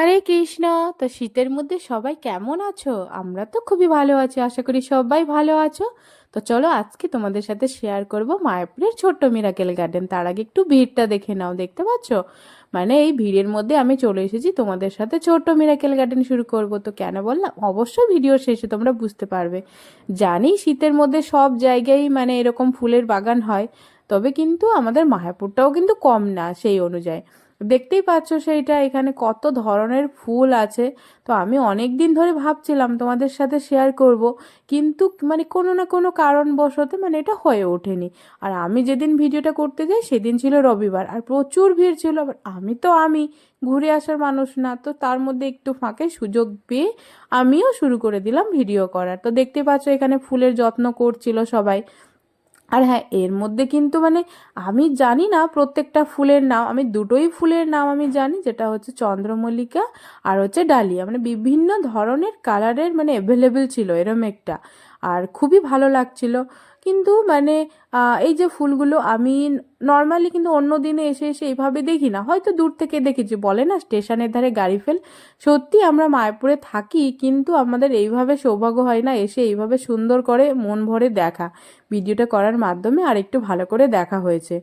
হরে কৃষ্ণ। তো শীতের মধ্যে সবাই কেমন আছো? আমরা তো খুবই ভালো আছি, আশা করি সবাই ভালো আছো। তো চলো আজকে তোমাদের সাথে শেয়ার করব মায়াপুরের ছোট্ট মিরাকেল গার্ডেন। তার আগে একটু ভিড়টা দেখে নাও, দেখতে পাচ্ছো? মানে এই ভিড়ের মধ্যে আমি চলে এসেছি তোমাদের সাথে ছোট্ট মিরাকেল গার্ডেন শুরু করব। তো কেন বললাম, অবশ্যই ভিডিওর শেষে তোমরা বুঝতে পারবে। জানি শীতের মধ্যে সব জায়গায় মানে এরকম ফুলের বাগান হয়, তবে কিন্তু আমাদের মায়াপুরটাও কিন্তু কম না সেই অনুযায়ী। দেখতেই পাচ্ছ সেইটা, এখানে কত ধরনের ফুল আছে। তো আমি অনেক দিন ধরে ভাবছিলাম তোমাদের সাথে শেয়ার করব, কিন্তু মানে কোনো না কোনো কারণবশত মানে এটা হয়ে ওঠেনি। আর আমি যেদিন ভিডিওটা করতে যাই সেদিন ছিল রবিবার, আর প্রচুর ভিড় ছিল। আবার আমি ঘুরে আসার মানুষ না, তো তার মধ্যে একটু ফাঁকে সুযোগ পেয়ে আমিও শুরু করে দিলাম ভিডিও করার। তো দেখতে পাচ্ছ এখানে ফুলের যত্ন করছিল সবাই। আর হ্যাঁ, এর মধ্যে কিন্তু মানে আমি জানি না প্রত্যেকটা ফুলের নাম, আমি দুটোই ফুলের নাম আমি জানি, যেটা হচ্ছে চন্দ্রমল্লিকা আর হচ্ছে ডালিয়া। মানে বিভিন্ন ধরনের কালারের মানে অ্যাভেলেবেল ছিল এরম একটা, আর খুবই ভালো লাগছিল। কিন্তু মানে এই যে ফুলগুলো আমি নর্মালি কিন্তু অন্য দিনে এসে এসে এইভাবে দেখি না, হয়তো দূর থেকে দেখেছি। বলে না স্টেশনের ধারে গাড়ি ফেল, সত্যি আমরা মায়াপুরে থাকি কিন্তু আমাদের এইভাবে সৌভাগ্য হয় না এসে এইভাবে সুন্দর করে মন ভরে দেখা। ভিডিওটা করার মাধ্যমে আর একটু ভালো করে দেখা হয়েছে।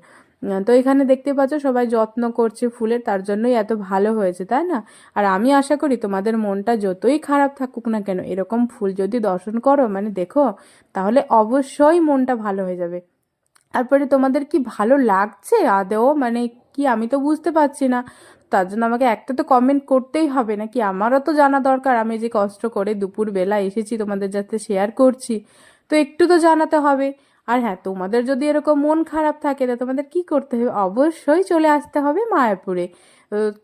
তো এখানে দেখতে পাচ্ছ সবাই যত্ন করছে ফুলের, তার জন্যই এত ভালো হয়েছে, তাই না? আর আমি আশা করি তোমাদের মনটা যতই খারাপ থাকুক না কেন, এরকম ফুল যদি দর্শন করো মানে দেখো, তাহলে অবশ্যই মনটা ভালো হয়ে যাবে। তারপরে তোমাদের কি ভালো লাগছে আদৌ, মানে কি আমি তো বুঝতে পারছি না। তার জন্য আমাকে একটা তো কমেন্ট করতেই হবে নাকি, আমারও তো জানা দরকার। আমি যে কষ্ট করে দুপুরবেলা এসেছি তোমাদের যাতে শেয়ার করছি, তো একটু তো জানাতে হবে। আর হ্যাঁ, তোমাদের যদি এরকম মন খারাপ থাকে তা তোমাদের কি করতে হবে, অবশ্যই চলে আসতে হবে মায়াপুরে।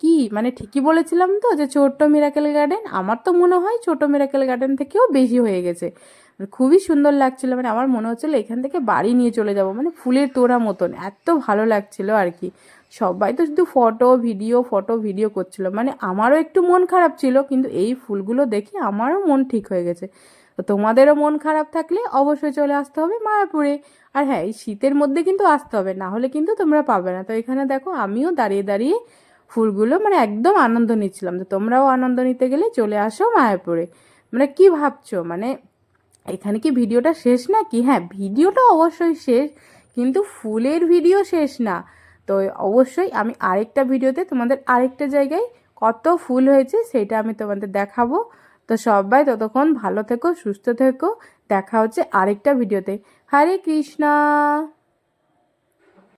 কি মানে ঠিকই বলেছিলাম তো যে ছোট্ট মিরাকেল গার্ডেন? আমার তো মনে হয় ছোট মিরাকেল গার্ডেন থেকেও বেশি হয়ে গেছে। খুবই সুন্দর লাগছিল, মানে আমার মনে হচ্ছিল এখান থেকে বাড়ি নিয়ে চলে যাব, মানে ফুলের তোড়া মতন এত ভালো লাগছিল আর কি। সবাই তো শুধু ফটো ভিডিও করছিল, মানে আমারও একটু মন খারাপ ছিল, কিন্তু এই ফুলগুলো দেখে আমারও মন ঠিক হয়ে গেছে। তো তোমাদেরও মন খারাপ থাকলে অবশ্যই চলে আসতে হবে মায়াপুরে। আর হ্যাঁ, এই শীতের মধ্যে কিন্তু আসতে হবে, না হলে কিন্তু তোমরা পাবে না। তো এখানে দেখো আমিও দাঁড়িয়ে দাঁড়িয়ে ফুলগুলো মানে একদম আনন্দ নিচ্ছিলাম। তো তোমরাও আনন্দ নিতে গেলে চলে আসো মায়াপুরে। মানে কি ভাবছো, মানে এখানে কি ভিডিওটা শেষ নাকি? হ্যাঁ, ভিডিওটা অবশ্যই শেষ, কিন্তু ফুলের ভিডিও শেষ না। তো অবশ্যই আমি আরেকটা ভিডিওতে তোমাদের আরেকটা জায়গায় কত ফুল হয়েছে সেটা আমি তোমাদের দেখাবো। তো সবাই ততক্ষণ ভালো থেকো, সুস্থ থেকো। দেখা হচ্ছে আরেকটা ভিডিওতে। হরে কৃষ্ণা।